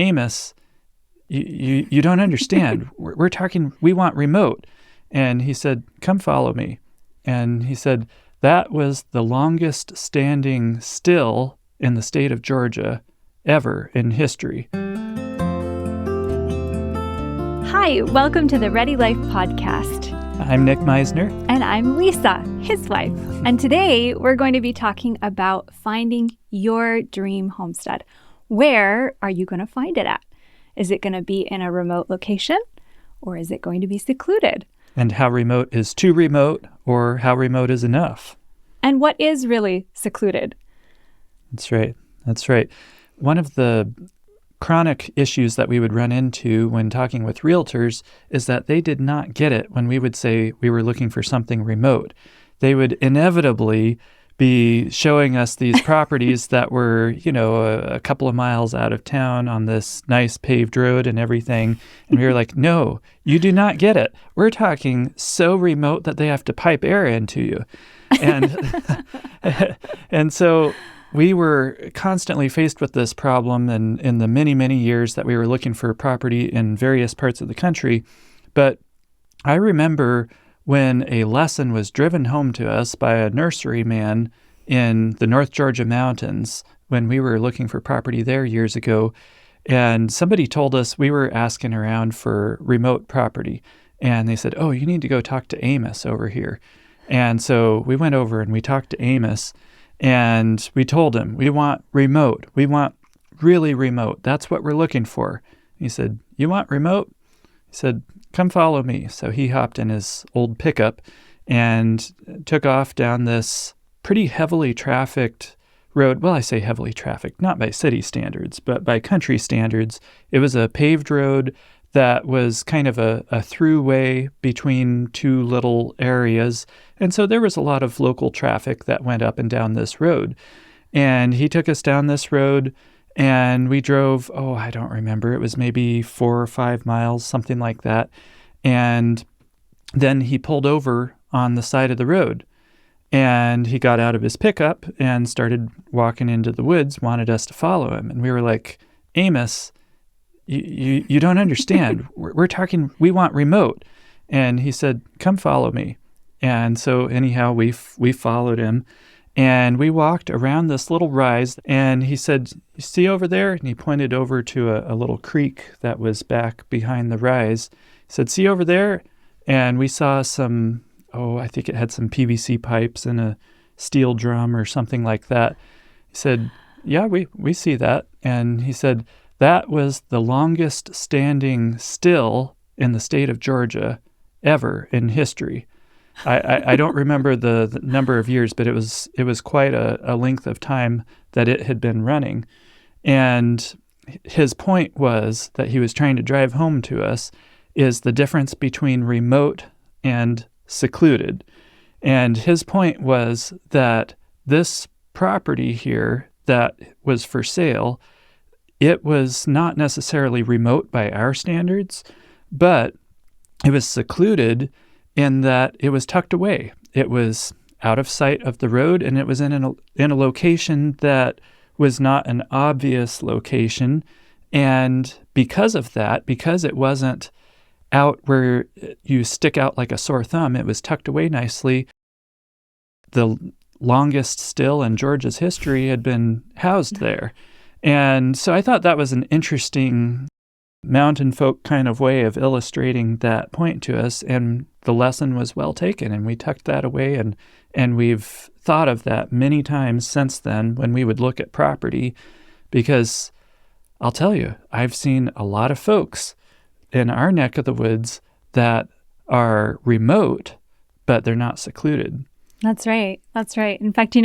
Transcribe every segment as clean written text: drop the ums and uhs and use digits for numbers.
Amos, you don't understand. We're talking, we want remote. And he said, come follow me. And he said, that was the longest standing still in the state of Georgia ever in history. Hi, welcome to the Ready Life podcast. I'm Nick Meisner. And I'm Lisa, his wife. And today we're going to be talking about finding your dream homestead. Where are you going to find it at? Is it going to be in a remote location, or is it going to be secluded? And how remote is too remote, or how remote is enough? And what is really secluded? That's right. That's right. One of the chronic issues that we would run into when talking with realtors is that they did not get it when we would say we were looking for something remote. They would inevitably be showing us these properties that were, a couple of miles out of town on this nice paved road and everything. And we were like, no, you do not get it. We're talking so remote that they have to pipe air into you. And, and so we were constantly faced with this problem in the many, many years that we were looking for property in various parts of the country. But I remember when a lesson was driven home to us by a nurseryman in the North Georgia mountains when we were looking for property there years ago. And somebody told us, we were asking around for remote property. And they said, oh, you need to go talk to Amos over here. And so we went over and we talked to Amos. And we told him, we want remote. We want really remote. That's what we're looking for. He said, you want remote? He said, come follow me. So he hopped in his old pickup and took off down this pretty heavily trafficked road. Well, I say heavily trafficked, not by city standards, but by country standards. It was a paved road that was kind of a throughway between two little areas. And so there was a lot of local traffic that went up and down this road. And he took us down this road and we drove, I don't remember. It was maybe 4 or 5 miles, something like that. And then he pulled over on the side of the road and he got out of his pickup and started walking into the woods, wanted us to follow him. And we were like, Amos, you don't understand. We're talking, we want remote. And he said, come follow me. And so anyhow, we followed him and we walked around this little rise and he said, you see over there? And he pointed over to a little creek that was back behind the rise. He said, see over there? And we saw some, I think it had some PVC pipes and a steel drum or something like that. He said, yeah, we see that. And he said, that was the longest standing still in the state of Georgia ever in history. I don't remember the number of years, but it was quite a length of time that it had been running. And his point was that he was trying to drive home to us is the difference between remote and secluded. And his point was that this property here that was for sale, it was not necessarily remote by our standards, but it was secluded in that it was tucked away. It was out of sight of the road, and it was in a location that was not an obvious location. And because of that, because it wasn't out where you stick out like a sore thumb, it was tucked away nicely. The longest still in Georgia's history had been housed there. And so I thought that was an interesting mountain folk kind of way of illustrating that point to us. And the lesson was well taken. And we tucked that away. And we've thought of that many times since then when we would look at property, because I'll tell you, I've seen a lot of folks in our neck of the woods that are remote, but they're not secluded. That's right. That's right. In fact,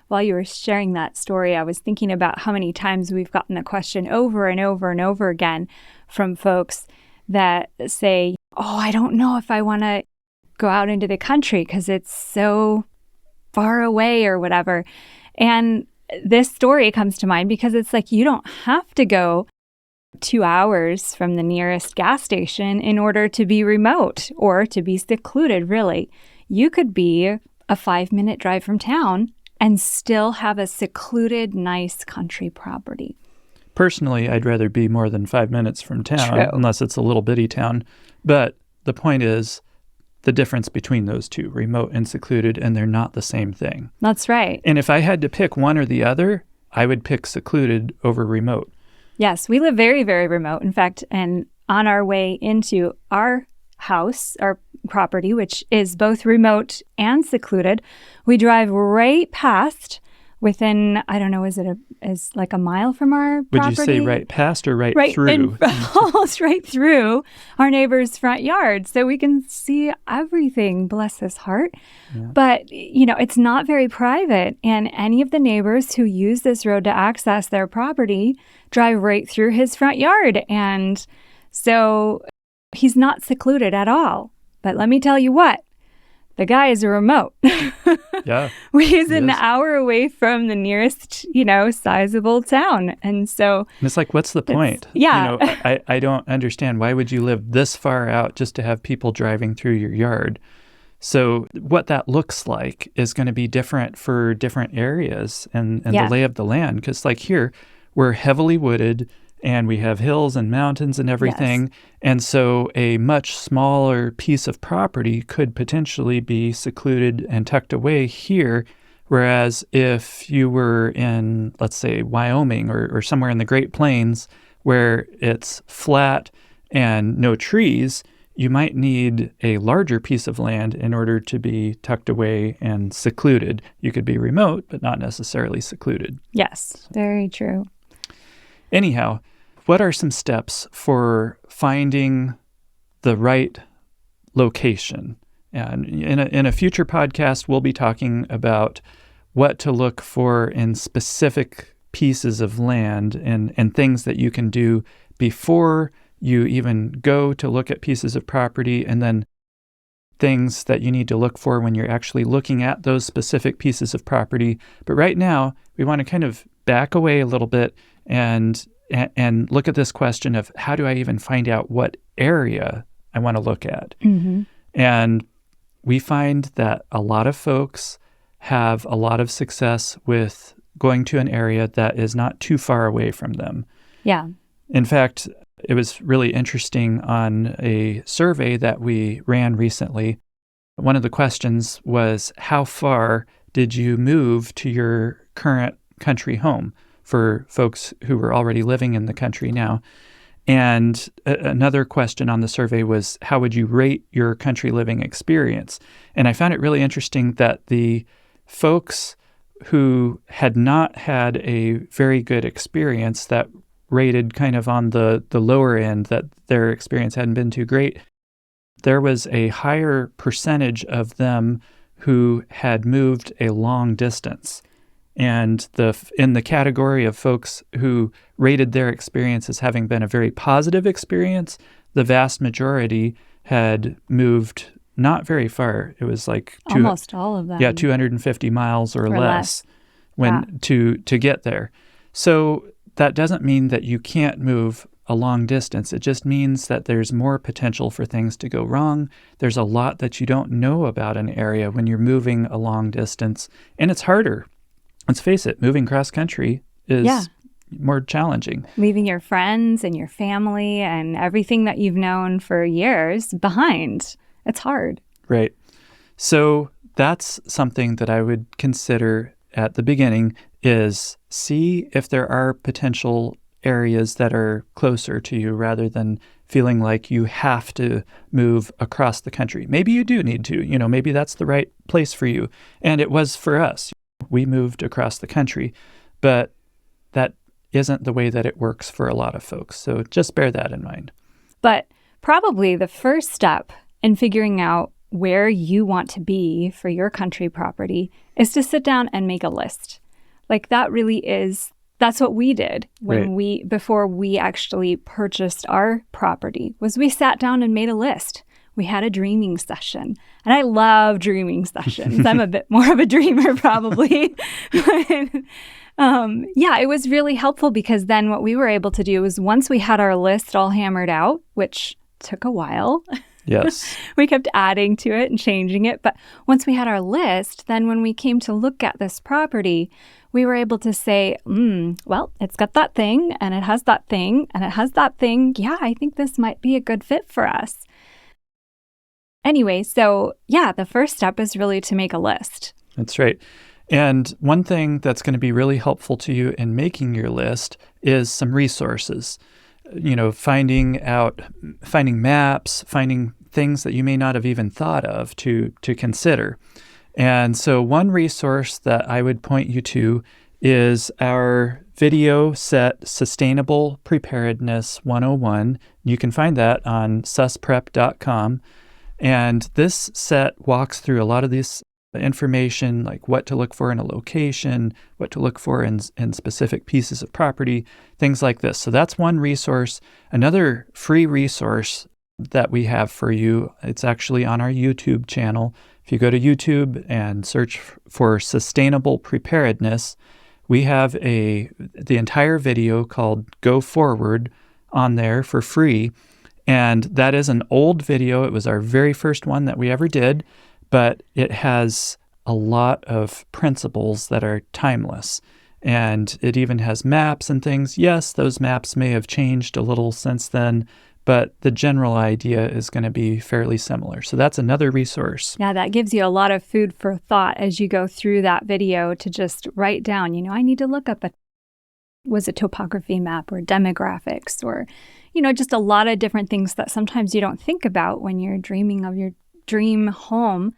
while you were sharing that story, I was thinking about how many times we've gotten the question over and over and over again from folks that say, I don't know if I want to go out into the country because it's so far away or whatever. And this story comes to mind because it's like, you don't have to go 2 hours from the nearest gas station in order to be remote or to be secluded, really. You could be a 5-minute drive from town and still have a secluded, nice country property. Personally, I'd rather be more than 5 minutes from town, True. unless it's a little bitty town. But the point is the difference between those two, remote and secluded, and they're not the same thing. That's right. And if I had to pick one or the other, I would pick secluded over remote. Yes, we live very, very remote. In fact, and on our way into our house, our property, which is both remote and secluded, we drive right past within, I don't know, is like a mile from our property? Would you say right past or right through? Almost right through our neighbor's front yard. So we can see everything, bless his heart. Yeah. But, it's not very private. And any of the neighbors who use this road to access their property drive right through his front yard. And so he's not secluded at all. But let me tell you what, the guy is a remote. Yeah. He's an hour away from the nearest, sizable town. And so and it's like, what's the point? Yeah. I don't understand. Why would you live this far out just to have people driving through your yard? So what that looks like is going to be different for different areas and the lay of the land. Because like here, we're heavily wooded and we have hills and mountains and everything. Yes. And so a much smaller piece of property could potentially be secluded and tucked away here. Whereas if you were in, let's say, Wyoming or somewhere in the Great Plains where it's flat and no trees, you might need a larger piece of land in order to be tucked away and secluded. You could be remote, but not necessarily secluded. Yes, very true. Anyhow, what are some steps for finding the right location? And in a future podcast, we'll be talking about what to look for in specific pieces of land and things that you can do before you even go to look at pieces of property, and then things that you need to look for when you're actually looking at those specific pieces of property. But right now, we want to kind of back away a little bit and look at this question of how do I even find out what area I want to look at? Mm-hmm. And we find that a lot of folks have a lot of success with going to an area that is not too far away from them. Yeah. In fact, it was really interesting on a survey that we ran recently. One of the questions was, how far did you move to your current country home, for folks who were already living in the country now? And another question on the survey was, how would you rate your country living experience? And I found it really interesting that the folks who had not had a very good experience, that rated kind of on the lower end, that their experience hadn't been too great, there was a higher percentage of them who had moved a long distance. And in the category of folks who rated their experience as having been a very positive experience, the vast majority had moved not very far. It was like almost all of them. Yeah, 250 miles or less to get there. So that doesn't mean that you can't move a long distance. It just means that there's more potential for things to go wrong. There's a lot that you don't know about an area when you're moving a long distance, and it's harder. Let's face it, moving cross country is more challenging. Leaving your friends and your family and everything that you've known for years behind. It's hard. Right. So that's something that I would consider at the beginning, is see if there are potential areas that are closer to you rather than feeling like you have to move across the country. Maybe you do need to, maybe that's the right place for you. And it was for us. We moved across the country, but that isn't the way that it works for a lot of folks. So just bear that in mind. But probably the first step in figuring out where you want to be for your country property is to sit down and make a list. Like that's what we did before we actually purchased our property, was we sat down and made a list. We had a dreaming session. And I love dreaming sessions. I'm a bit more of a dreamer probably. But, it was really helpful, because then what we were able to do was, once we had our list all hammered out, which took a while, Yes. We kept adding to it and changing it. But once we had our list, then when we came to look at this property, we were able to say, well, it's got that thing, and it has that thing, and it has that thing. Yeah, I think this might be a good fit for us. Anyway, so yeah, the first step is really to make a list. That's right. And one thing that's going to be really helpful to you in making your list is some resources. Finding maps, finding things that you may not have even thought of to consider. And so one resource that I would point you to is our video set, Sustainable Preparedness 101. You can find that on susprep.com. And this set walks through a lot of this information, like what to look for in a location, what to look for in specific pieces of property, things like this. So that's one resource. Another free resource that we have for you, it's actually on our YouTube channel. If you go to YouTube and search for Sustainable Preparedness, we have the entire video called Go Forward on there for free. And that is an old video. It was our very first one that we ever did, but it has a lot of principles that are timeless. And it even has maps and things. Yes, those maps may have changed a little since then, but the general idea is going to be fairly similar. So that's another resource. Yeah, that gives you a lot of food for thought as you go through that video to just write down, I need to look up was a topography map or demographics or, just a lot of different things that sometimes you don't think about when you're dreaming of your dream home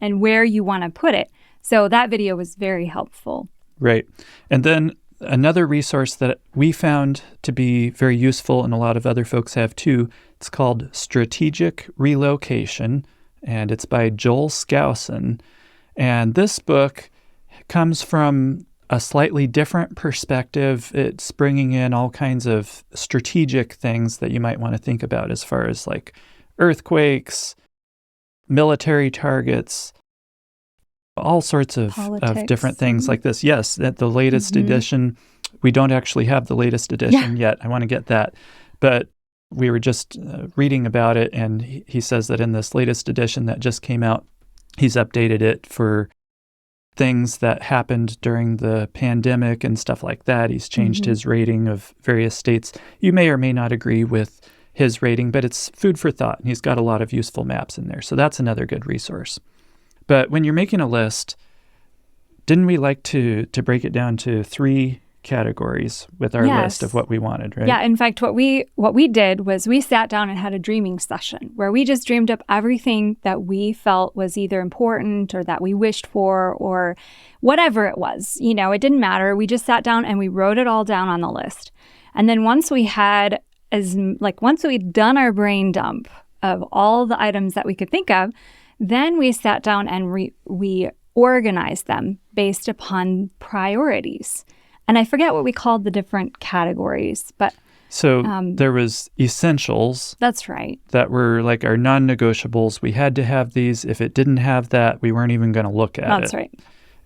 and where you want to put it. So that video was very helpful. Right. And then another resource that we found to be very useful, and a lot of other folks have too, it's called Strategic Relocation, and it's by Joel Skousen. And this book comes from a slightly different perspective. It's bringing in all kinds of strategic things that you might want to think about as far as like earthquakes, military targets, all sorts of different things like this. Yes, at the latest edition, we don't actually have the latest edition yet. I want to get that. But we were just reading about it, and he says that in this latest edition that just came out, he's updated it for things that happened during the pandemic and stuff like that. He's changed his rating of various states. You may or may not agree with his rating, but it's food for thought, and he's got a lot of useful maps in there. So that's another good resource. But when you're making a list, didn't we like to break it down to 3 categories with our list of what we wanted, right? Yeah, in fact, what we did was we sat down and had a dreaming session where we just dreamed up everything that we felt was either important or that we wished for or whatever it was. It didn't matter. We just sat down and we wrote it all down on the list. And then once we'd done our brain dump of all the items that we could think of, then we sat down and we organized them based upon priorities. And I forget what we called the different categories, but... So there was essentials. That's right. That were like our non-negotiables. We had to have these. If it didn't have that, we weren't even going to look at it. That's right.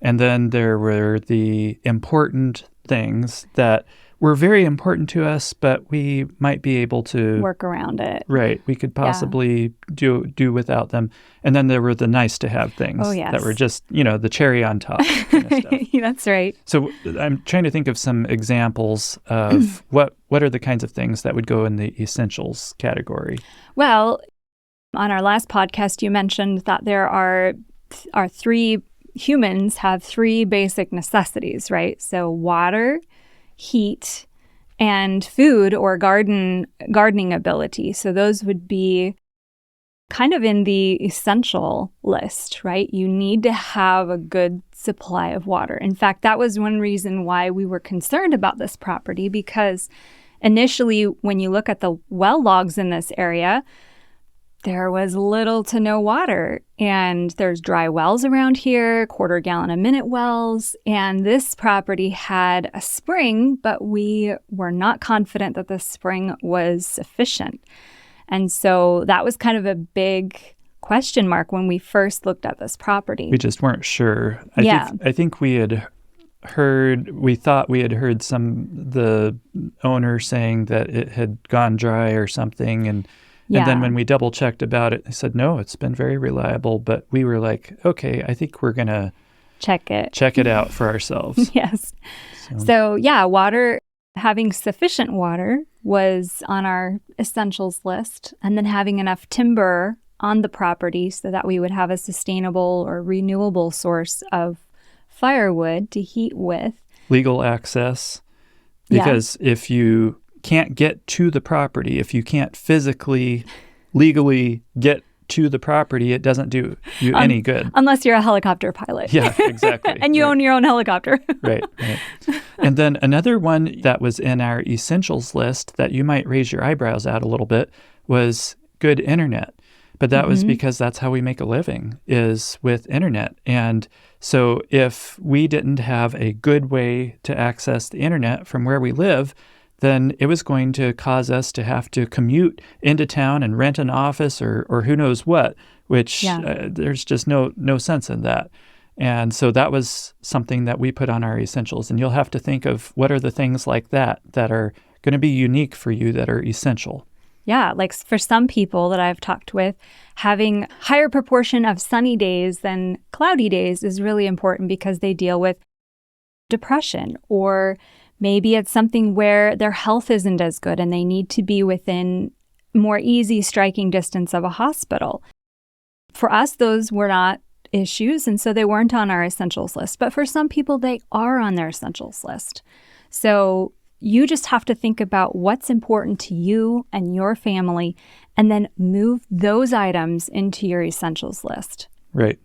And then there were the important things that were very important to us, but we might be able to work around it. Right. We could possibly do without them. And then there were the nice to have things that were just, the cherry on top kind of stuff. That's right. So I'm trying to think of some examples of what are the kinds of things that would go in the essentials category. Well, on our last podcast, you mentioned that there are 3 humans have 3 basic necessities, right? So water, heat, and food or gardening ability. So those would be kind of in the essential list, right? You need to have a good supply of water. In fact, that was one reason why we were concerned about this property, because initially when you look at the well logs in this area, there was little to no water, and there's dry wells around here, 1/4 gallon a minute wells, and this property had a spring, but we were not confident that the spring was sufficient. And so that was kind of a big question mark when we first looked at this property. We just weren't sure. I think we thought we had heard the owner saying that it had gone dry or something, and Yeah. And then when we double checked about it, they said, no, it's been very reliable. But we were like, okay, I think we're going to check it out for ourselves. Yes. So yeah, water, having sufficient water was on our essentials list. And then having enough timber on the property so that we would have a sustainable or renewable source of firewood to heat with. Legal access. Because if you can't get to the property, if you can't physically, legally get to the property, it doesn't do you any good. Unless you're a helicopter pilot. Yeah, exactly. And you own your own helicopter. Right. And then another one that was in our essentials list that you might raise your eyebrows at a little bit was good internet. But that was because that's how we make a living, is with internet. And so if we didn't have a good way to access the internet from where we live, then it was going to cause us to have to commute into town and rent an office or who knows what, which there's just no sense in that. And so that was something that we put on our essentials. And you'll have to think of what are the things like that are going to be unique for you that are essential. Yeah, like for some people that I've talked with, having higher proportion of sunny days than cloudy days is really important because they deal with depression, or maybe it's something where their health isn't as good and they need to be within more easy striking distance of a hospital. For us, those were not issues, and so they weren't on our essentials list. But for some people, they are on their essentials list. So you just have to think about what's important to you and your family, and then move those items into your essentials list. Right.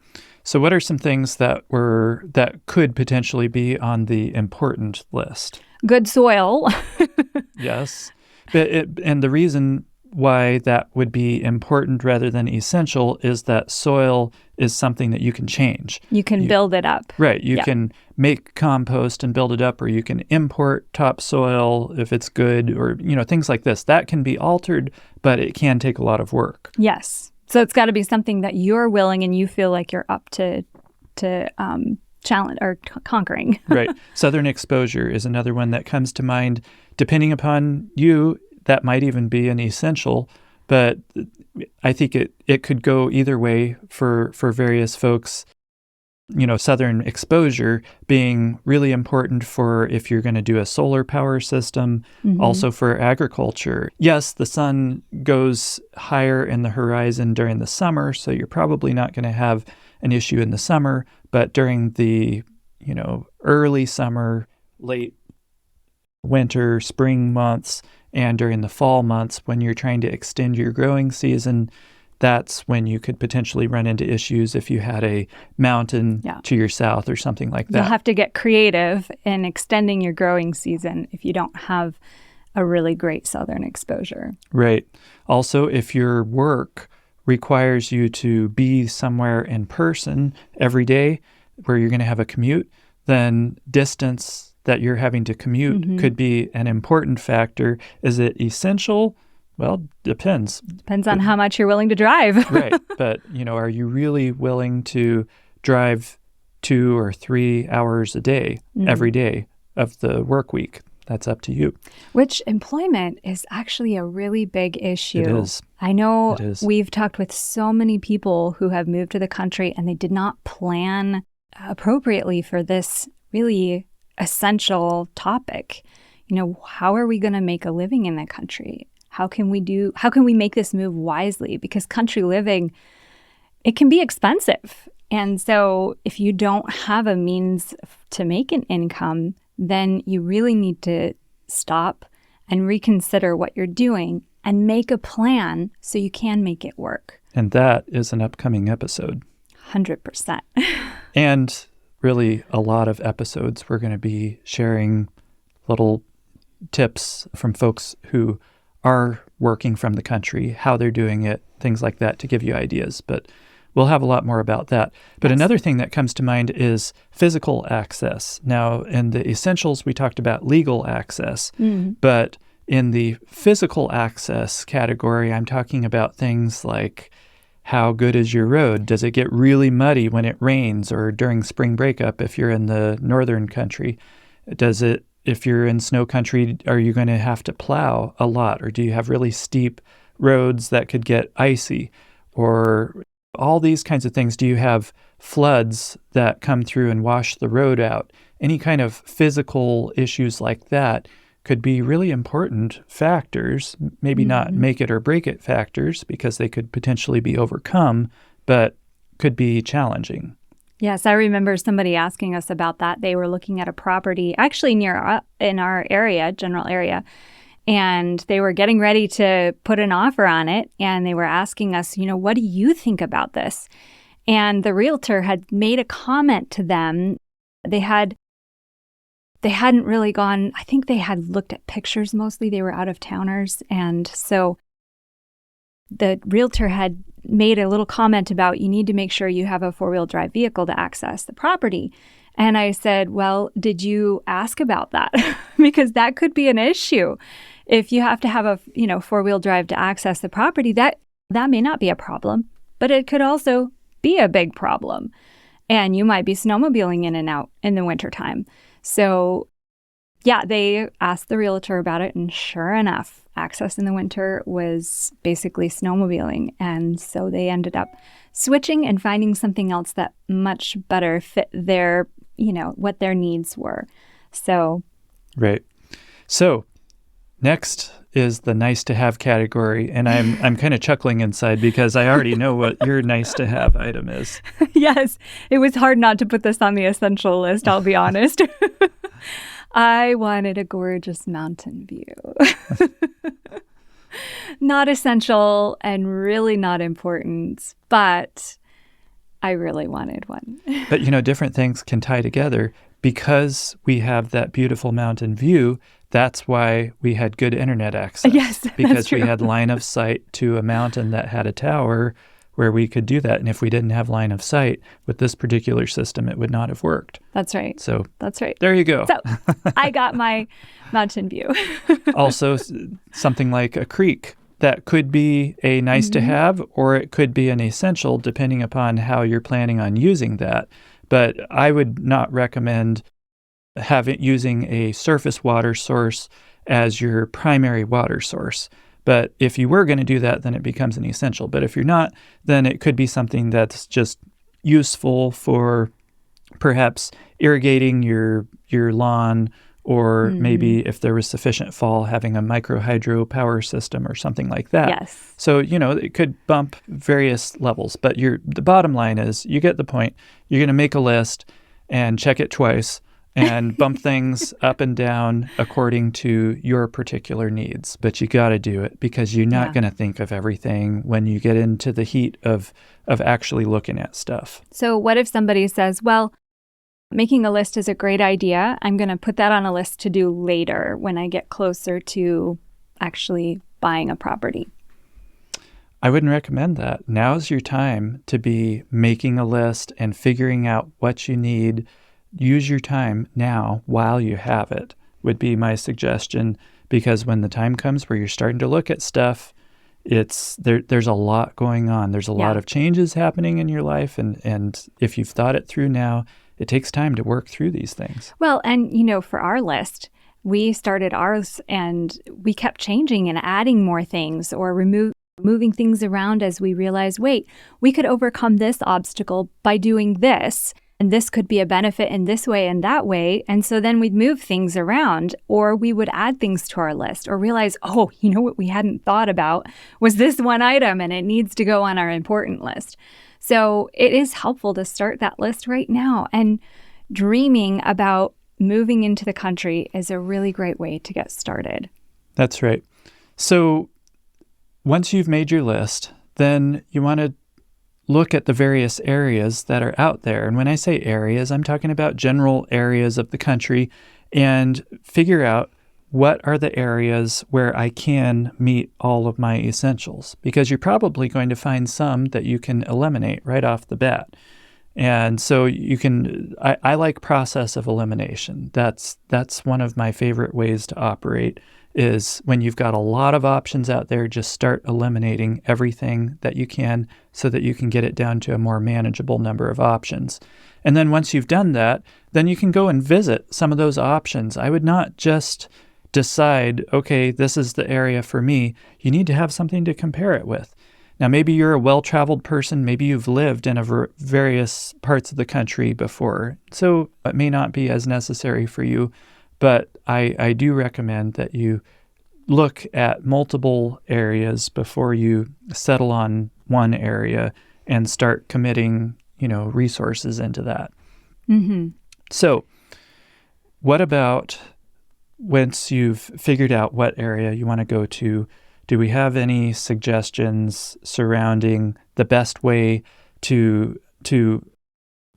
So what are some things that could potentially be on the important list? Good soil. Yes. And the reason why that would be important rather than essential is that soil is something that you can change. You can build it up. Right. You can make compost and build it up, or you can import topsoil if it's good, or, things like this. That can be altered, but it can take a lot of work. Yes. So it's got to be something that you're willing and you feel like you're up to challenge or conquering. Right. Southern exposure is another one that comes to mind. Depending upon you, that might even be an essential, but I think it could go either way for various folks. Southern exposure being really important for if you're going to do a solar power system, also for agriculture. Yes, the sun goes higher in the horizon during the summer, so you're probably not going to have an issue in the summer, but during the, early summer, late winter, spring months, and during the fall months, when you're trying to extend your growing season, that's when you could potentially run into issues if you had a mountain to your south or something like that. You'll have to get creative in extending your growing season if you don't have a really great southern exposure. Right. Also, if your work requires you to be somewhere in person every day where you're going to have a commute, then distance that you're having to commute could be an important factor. Is it essential? Well, depends. Depends on how much you're willing to drive. Right. But, are you really willing to drive 2 or 3 hours a day, every day of the work week? That's up to you. Which employment is actually a really big issue. It is. I know we've talked with so many people who have moved to the country and they did not plan appropriately for this really essential topic. How are we going to make a living in the country? How can we make this move wisely? Because country living, it can be expensive. And so if you don't have a means to make an income, then you really need to stop and reconsider what you're doing and make a plan so you can make it work. And that is an upcoming episode. 100%. And really a lot of episodes, we're going to be sharing little tips from folks who are working from the country, how they're doing it, things like that, to give you ideas. But we'll have a lot more about that. But another thing that comes to mind is physical access. Now, in the essentials, we talked about legal access. But in the physical access category, I'm talking about things like, how good is your road? Does it get really muddy when it rains or during spring breakup if you're in the northern country? If you're in snow country, are you going to have to plow a lot, or do you have really steep roads that could get icy, or all these kinds of things? Do you have floods that come through and wash the road out? Any kind of physical issues like that could be really important factors, maybe not make it or break it factors, because they could potentially be overcome, but could be challenging. Yes, I remember somebody asking us about that. They were looking at a property actually in our area, general area, and they were getting ready to put an offer on it. And they were asking us, what do you think about this? And the realtor had made a comment to them. They hadn't really gone, I think they had looked at pictures mostly. They were out of towners. And so the realtor had made a little comment about, you need to make sure you have a 4-wheel drive vehicle to access the property. And I said, well, did you ask about that? Because that could be an issue. If you have to have a 4-wheel drive to access the property, that may not be a problem, but it could also be a big problem. And you might be snowmobiling in and out in the wintertime. So yeah, they asked the realtor about it, and sure enough, access in the winter was basically snowmobiling. And so they ended up switching and finding something else that much better fit their, what their needs were. So. Right. So next is the nice to have category. And I'm kind of chuckling inside because I already know what your nice to have item is. Yes. It was hard not to put this on the essential list, I'll be honest. I wanted a gorgeous mountain view. Not essential and really not important, but I really wanted one. But, different things can tie together. Because we have that beautiful mountain view, that's why we had good internet access. Yes, because we had line of sight to a mountain that had a tower where we could do that. And if we didn't have line of sight with this particular system, it would not have worked. That's right. So that's right. There you go. So I got my mountain view. Also, something like a creek. That could be a nice to have, or it could be an essential, depending upon how you're planning on using that. But I would not recommend using a surface water source as your primary water source. But if you were going to do that, then it becomes an essential. But if you're not, then it could be something that's just useful for perhaps irrigating your lawn, or maybe if there was sufficient fall, having a micro hydro power system or something like that. Yes. So, it could bump various levels. But the bottom line is, you get the point. You're going to make a list and check it twice and bump things up and down according to your particular needs. But you got to do it, because you're not going to think of everything when you get into the heat of actually looking at stuff. So what if somebody says, well, making a list is a great idea. I'm going to put that on a list to do later when I get closer to actually buying a property. I wouldn't recommend that. Now's your time to be making a list and figuring out what you need. Use your time now while you have it, would be my suggestion, because when the time comes where you're starting to look at stuff, there's a lot going on. There's a lot of changes happening in your life. And if you've thought it through now, it takes time to work through these things. Well, and for our list, we started ours and we kept changing and adding more things, or moving things around as we realized, wait, we could overcome this obstacle by doing this, and this could be a benefit in this way and that way. And so then we'd move things around, or we would add things to our list, or realize, what we hadn't thought about was this one item and it needs to go on our important list. So it is helpful to start that list right now, and dreaming about moving into the country is a really great way to get started. That's right. So once you've made your list, then you want to look at the various areas that are out there. And when I say areas, I'm talking about general areas of the country, and figure out what are the areas where I can meet all of my essentials, because you're probably going to find some that you can eliminate right off the bat. And so I like process of elimination. That's one of my favorite ways to operate, is when you've got a lot of options out there, just start eliminating everything that you can so that you can get it down to a more manageable number of options. And then once you've done that, then you can go and visit some of those options. I would not just decide, okay, this is the area for me, you need to have something to compare it with. Now, maybe you're a well-traveled person. Maybe you've lived in various parts of the country before, so it may not be as necessary for you. But I do recommend that you look at multiple areas before you settle on one area and start committing, resources into that. Mm-hmm. So what about once you've figured out what area you want to go to, do we have any suggestions surrounding the best way to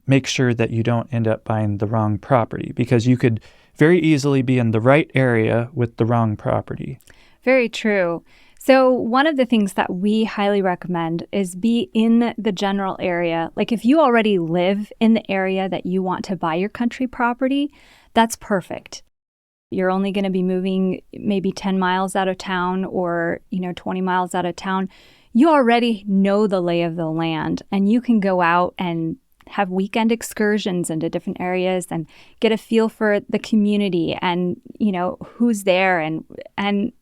make sure that you don't end up buying the wrong property? Because you could very easily be in the right area with the wrong property. Very true. So one of the things that we highly recommend is be in the general area. Like if you already live in the area that you want to buy your country property, that's perfect. You're only going to be moving maybe 10 miles out of town or, 20 miles out of town. You already know the lay of the land, and you can go out and have weekend excursions into different areas and get a feel for the community and, who's there and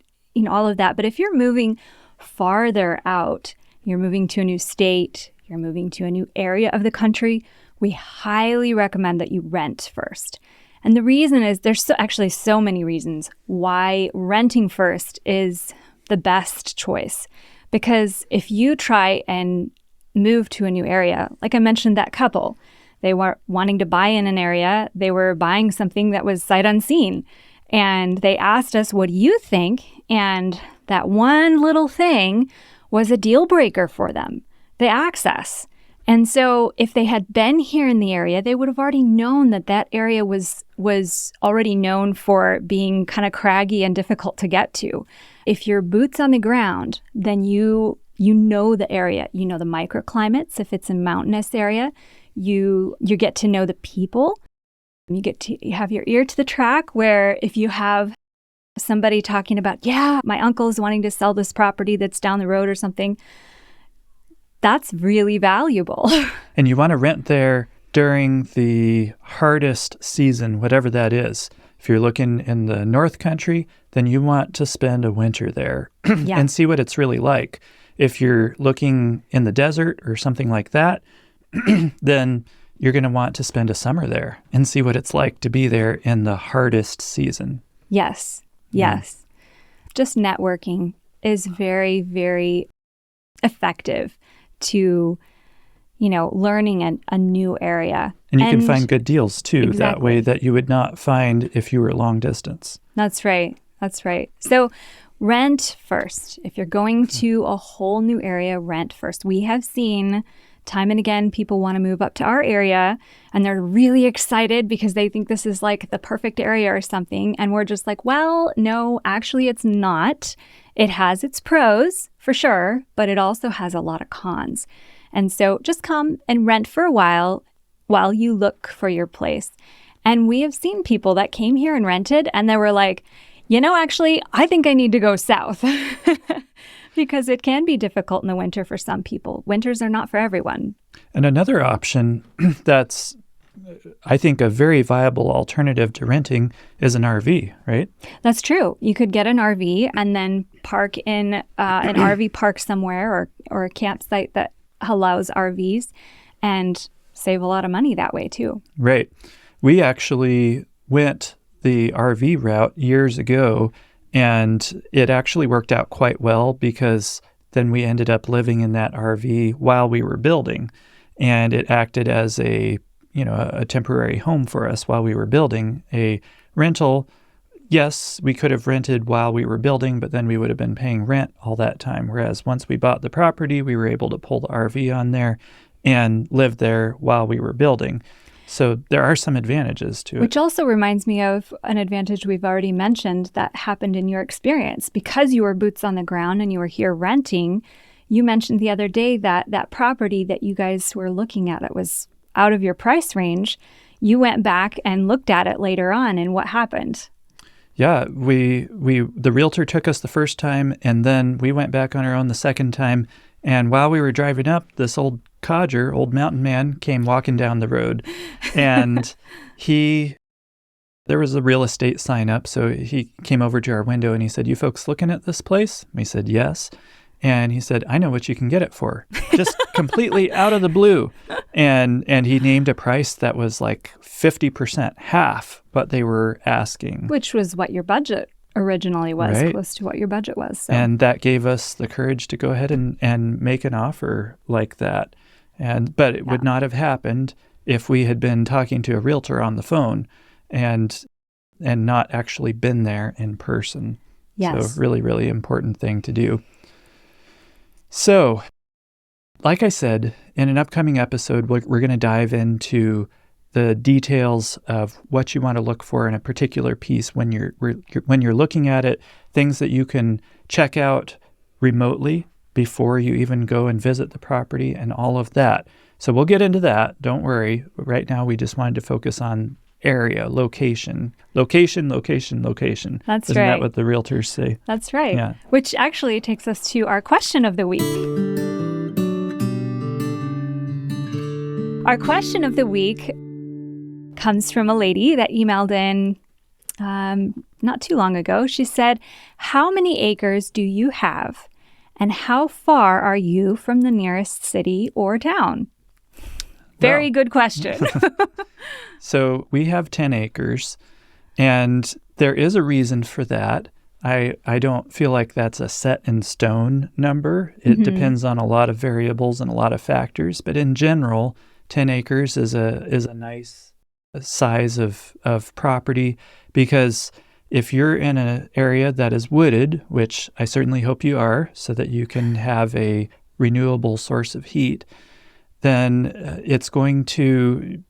all of that. But if you're moving farther out, you're moving to a new state, you're moving to a new area of the country, we highly recommend that you rent first. And the reason is there's actually so many reasons why renting first is the best choice. Because if you try and move to a new area, like I mentioned, that couple, they were wanting to buy in an area, they were buying something that was sight unseen. And they asked us, what do you think? And that one little thing was a deal breaker for them, the access. And so if they had been here in the area, they would have already known that area was already known for being kind of craggy and difficult to get to. If you're boots on the ground, then you know the area, you know the microclimates. If it's a mountainous area, you get to know the people. You get to have your ear to the track, where if you have somebody talking about, my uncle is wanting to sell this property that's down the road or something, that's really valuable. And you want to rent there during the hardest season, whatever that is. If you're looking in the North Country, then you want to spend a winter there and see what it's really like. If you're looking in the desert or something like that, then you're going to want to spend a summer there and see what it's like to be there in the hardest season. Yes. Just networking is very, very effective to, learning a new area. And you can find good deals too, exactly. That way that you would not find if you were long distance. That's right. So rent first. If you're going to a whole new area, rent first. We have seen time and again, people want to move up to our area and they're really excited because they think this is like the perfect area or something. And we're just like, well, no, actually it's not. It has its pros for sure, but it also has a lot of cons. And so just come and rent for a while you look for your place. And we have seen people that came here and rented and they were like, actually, I think I need to go south. Because it can be difficult in the winter for some people. Winters are not for everyone. And another option that's, I think, a very viable alternative to renting is an RV, right? That's true. You could get an RV and then park in an RV park somewhere or a campsite that allows RVs and save a lot of money that way too. Right. We actually went the RV route years ago, and it actually worked out quite well because then we ended up living in that RV while we were building, and it acted as a temporary home for us while we were building. A rental, yes, we could have rented while we were building, but then we would have been paying rent all that time. Whereas once we bought the property, we were able to pull the RV on there and live there while we were building. So there are some advantages to it. Which also reminds me of an advantage we've already mentioned that happened in your experience. Because you were boots on the ground and you were here renting, you mentioned the other day that property that you guys were looking at, it was out of your price range. You went back and looked at it later on, and what happened? Yeah, the realtor took us the first time, and then we went back on our own the second time. And while we were driving up, this old mountain man, came walking down the road. And there's there was a real estate sign up. So he came over to our window and he said, "You folks looking at this place?" We said, "Yes." And he said, "I know what you can get it for," just completely out of the blue. And he named a price that was like 50%, half what they were asking. Which was what your budget originally was, right? Close to what your budget was. So. And that gave us the courage to go ahead and make an offer like that. But it would not have happened if we had been talking to a realtor on the phone and not actually been there in person. Yes. So really, really important thing to do. So, like I said, in an upcoming episode, we're going to dive into the details of what you want to look for in a particular piece when you're looking at it, things that you can check out remotely before you even go and visit the property and all of that. So we'll get into that. Don't worry. Right now, we just wanted to focus on area, location. That's Isn't right. that what the realtors say? That's right. Yeah. Which actually takes us to our question of the week. Our question of the week comes from a lady that emailed in not too long ago. She said, "How many acres do you have, and how far are you from the nearest city or town?" Very good question. So we have 10 acres, and there is a reason for that. I don't feel like that's a set in stone number. It depends on a lot of variables and a lot of factors, but in general, 10 acres is a nice size of property, because if you're in an area that is wooded, which I certainly hope you are, so that you can have a renewable source of heat, then it's going to,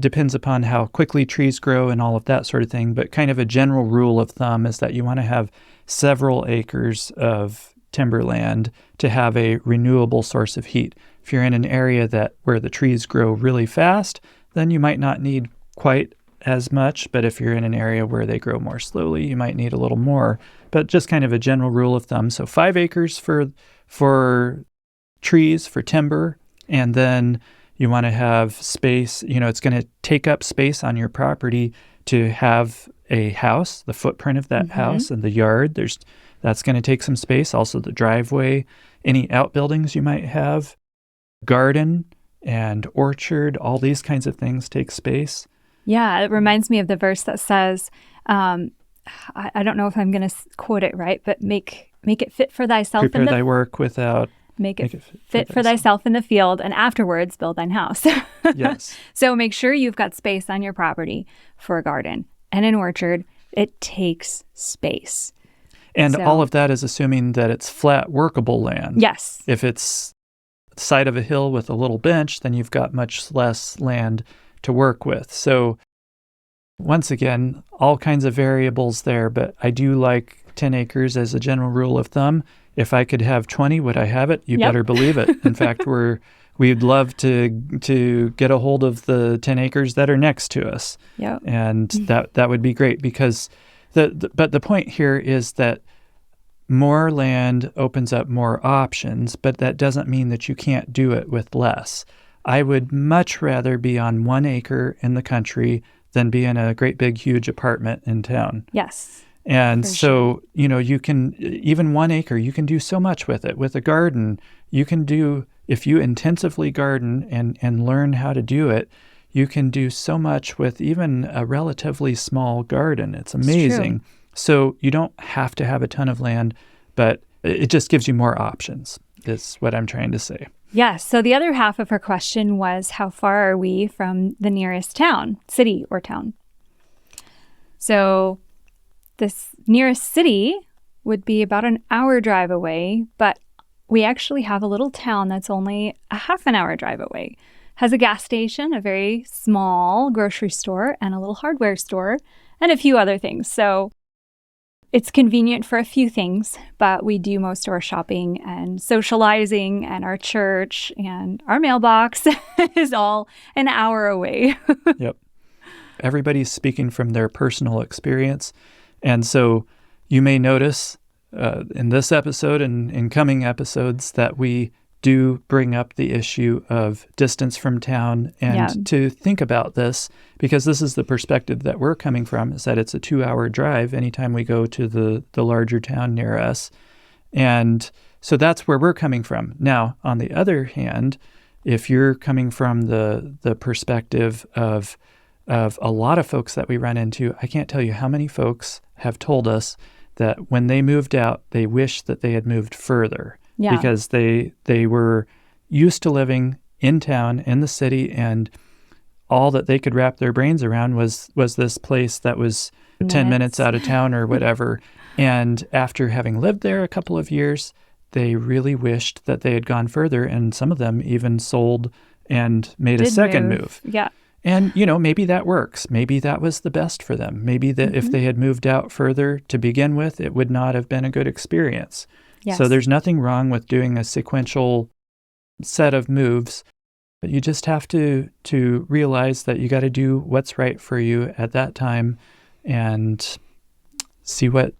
depends upon how quickly trees grow and all of that sort of thing. But kind of a general rule of thumb is that you want to have several acres of timberland to have a renewable source of heat. If you're in an area where the trees grow really fast, then you might not need quite as much. But if you're in an area where they grow more slowly, you might need a little more. But just kind of a general rule of thumb. So 5 acres for trees, for timber. And then you want to have space, it's going to take up space on your property to have a house, the footprint of that house and the yard. That's going to take some space. Also the driveway, any outbuildings you might have, garden and orchard, all these kinds of things take space. Yeah, it reminds me of the verse that says, I don't know if I'm going to quote it right, but make it fit for thyself. Prepare thy work without... Make it fit for thyself in the field, and afterwards build thine house. Yes. So make sure you've got space on your property for a garden and an orchard. It takes space. And all of that is assuming that it's flat, workable land. Yes. If it's the side of a hill with a little bench, then you've got much less land to work with. So once again, all kinds of variables there, but I do like 10 acres as a general rule of thumb. If I could have 20, would I have it? You better believe it. In fact, we'd love to get a hold of the 10 acres that are next to us. Yep. And that would be great, because but the point here is that more land opens up more options, but that doesn't mean that you can't do it with less. I would much rather be on 1 acre in the country than be in a great big huge apartment in town. Yes. And so, you can, even 1 acre, you can do so much with it. With a garden, you can do, if you intensively garden and learn how to do it, you can do so much with even a relatively small garden. It's amazing. It's true. So you don't have to have a ton of land, but it just gives you more options, is what I'm trying to say. Yeah. So the other half of her question was, how far are we from the nearest town, city or town? So this nearest city would be about an hour drive away, but we actually have a little town that's only a half an hour drive away. Has a gas station, a very small grocery store, and a little hardware store, and a few other things. So it's convenient for a few things, but we do most of our shopping and socializing, and our church and our mailbox is all an hour away. Yep. Everybody's speaking from their personal experience. And so you may notice in this episode and in coming episodes that we do bring up the issue of distance from town and Yeah. to think about this, because this is the perspective that we're coming from, is that it's a 2-hour drive anytime we go to the larger town near us. And so that's where we're coming from. Now, on the other hand, if you're coming from the perspective of a lot of folks that we run into, I can't tell you how many folks have told us that when they moved out, they wish that they had moved further. Yeah. Because they were used to living in town, in the city, and all that they could wrap their brains around was this place that was 10 minutes out of town or whatever. And after having lived there a couple of years, they really wished that they had gone further, and some of them even sold and made a second move. Yeah. And, maybe that works. Maybe that was the best for them. Maybe that if they had moved out further to begin with, it would not have been a good experience. Yes. So there's nothing wrong with doing a sequential set of moves, but you just have to realize that you got to do what's right for you at that time and see what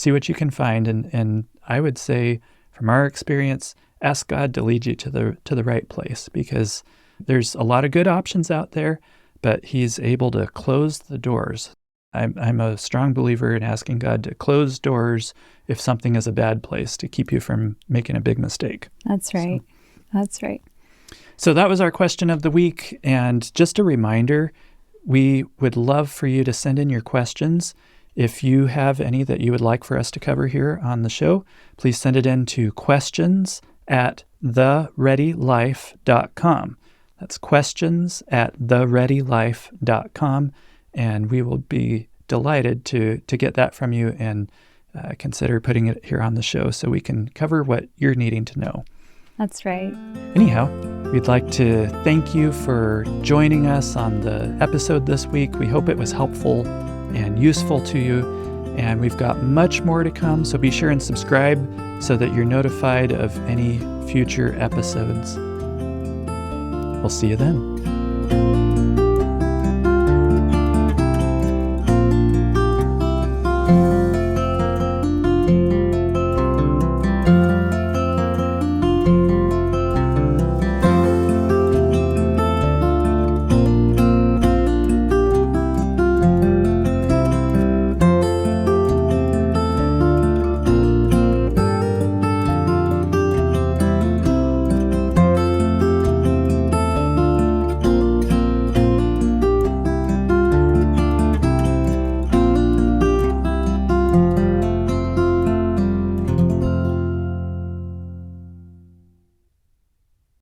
you can find. And I would say, from our experience, ask God to lead you to the right place, because there's a lot of good options out there, but He's able to close the doors. I'm a strong believer in asking God to close doors if something is a bad place, to keep you from making a big mistake. That's right. That's right. So that was our question of the week. And just a reminder, we would love for you to send in your questions. If you have any that you would like for us to cover here on the show, please send it in to questions@thereadylife.com. That's questions@thereadylife.com. And we will be delighted to get that from you and consider putting it here on the show so we can cover what you're needing to know. That's right. Anyhow, we'd like to thank you for joining us on the episode this week. We hope it was helpful and useful to you. And we've got much more to come, so be sure and subscribe so that you're notified of any future episodes. We'll see you then.